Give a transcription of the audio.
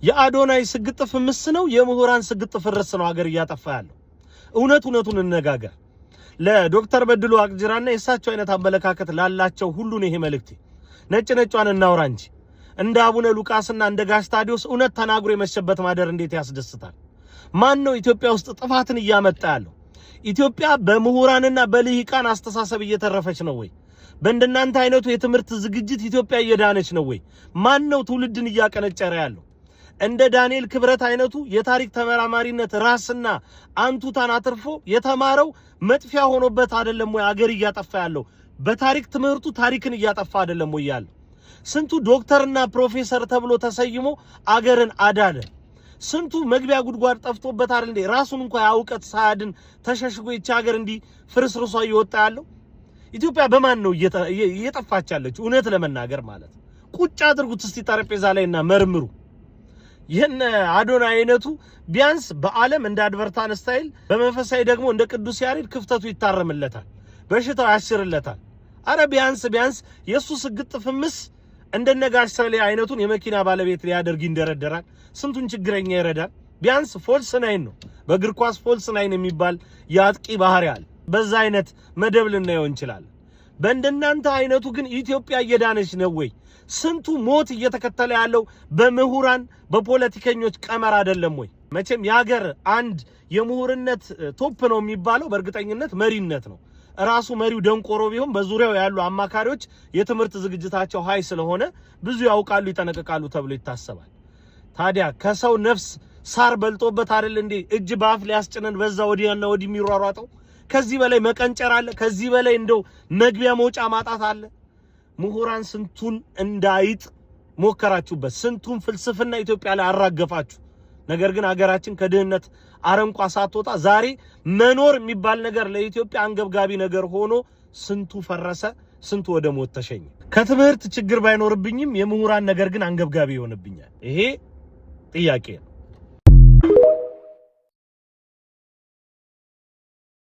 የአዶናይ ስግጥ ፍምስ ነው የምሁራን ስግጥ ፍርስ ነው ሀገር እያጠፋ ያለው። እውነቱን እንነጋገር። ለዶክተር በድሉ አቅጅራና የሳቸው አይነት አመለካከት ላላቸው ሁሉ ነው ይሄ መልእክት። ነጭ እናውራ እንጂ እንደ አቡነ ሉቃስና እንደ ጋሽ ታዲዮስ እውነት ተናግሮ የመሸበት ማደር እንዴት ያስደስታል። ማን ነው ኢትዮጵያ ውስጥ ጥፋትን እያመጣ ያለው? ኢትዮጵያ በምሁራንና በልሂቃን አስተሳሰብ እየተረፈች ነው ወይ? በእንደናንተ አይነቱ የትምህርት ዝግጅት ኢትዮጵያ እየዳነች ነው ወይ? ማን ነው ትውልድን እያቀነጨረ ያለው? እንደ ዳንኤል ክብረት አይነቱ የታሪክ ተመራማሪነት ራስና አንቱታን አትርፎ የተማረው መጥፊያ ሆኖበት አይደለም ወይ አገር እያጠፋ ያለው? በታሪክ ትምህርቱ ታሪክን እያጠፋ አይደለም ወይ ያለው? ስንቱ ዶክተርና ፕሮፌሰር ተብሎ ተሰይሞ አገርን አዳነ? ስንቱ መግቢያ ጉድጓድ ጠፍቶበት አይደል እንዴ ራሱን እንኳን ያውቀት ሳያድን ተሸሽጎ ይቻ ሀገር እንዲ ፍርስርሷ እየወጣ ያለው? ኢትዮጵያ በማን ነው እየጠፋች ያለችው? እውነት ለመናገር ማለት ቁጭ አድርጉት እስቲ ጠረጴዛ ላይና መርምሩ። ይሄን አዶናይ አይነቱ ቢያንስ በዓለም እንደ አድቨርታን ስታይል በመንፈሳዊ ደግሞ እንደ ቅዱስ ያሬድ ክፍተቱ ይታረምለታል፣ በሽታው ያሽርለታል። አረ ቢያንስ የሱ ስግጥ ፍምስ እንደነጋሽ ሰሌ አይነቱን የመኪና ባለቤት ሊያደርግ ይንደረደራል። ስንቱን ችግረኛ ይረዳል። ቢያንስ ፎልስ ናይን ነው። በእግር ኳስ ፎልስ ናይን የሚባል ያጥቂ ባህሪ አለ። በዛ አይነት መደብ ልናየው እንችላለን። በእንደናንተ አይነቱ ግን ኢትዮጵያ እየዳነች ነው ወይ? ስንቱ ሞት እየተከተለ ያለው በምሁራን በፖለቲከኞች ቀመር አይደለም ወይ? መቼም የሀገር አንድ የምሁርነት ቶፕ ነው የሚባለው በእርግጠኝነት መሪነት ነው። ራሱ መሪው ደንቆሮ ቢሆን በዙሪያው ያሉ አማካሪዎች የትምህርት ዝግጅታቸው ሃይ ስለሆነ ብዙ ያውቃሉ ይጠነቀቃሉ ተብሎ ይታሰባል። ታዲያ ከሰው ነፍስ ሳር በልጦበት አይደል እንዴ እጅ ባፍ ሊያስጭነን በዛ ወዲያና ወዲ የሚሯሯጠው? ከዚህ በላይ መቀንጨር አለ? ከዚህ በላይ እንደው መግቢያ መውጫ ማጣት አለ? ምሁራን ስንቱን እንዳይጥ ሞከራችሁበት፣ ስንቱን ፍልስፍና ኢትዮጵያ ላይ አራገፋችሁ። ነገር ግን ሀገራችን ከድህነት አረንቋ ሳትወጣ ዛሬ መኖር የሚባል ነገር ለኢትዮጵያ አንገብጋቢ ነገር ሆኖ ስንቱ ፈረሰ፣ ስንቱ ወደ ሞት ተሸኘ። ከትምህርት ችግር ባይኖርብኝም የምሁራን ነገር ግን አንገብጋቢ ይሆንብኛል። ይሄ ጥያቄ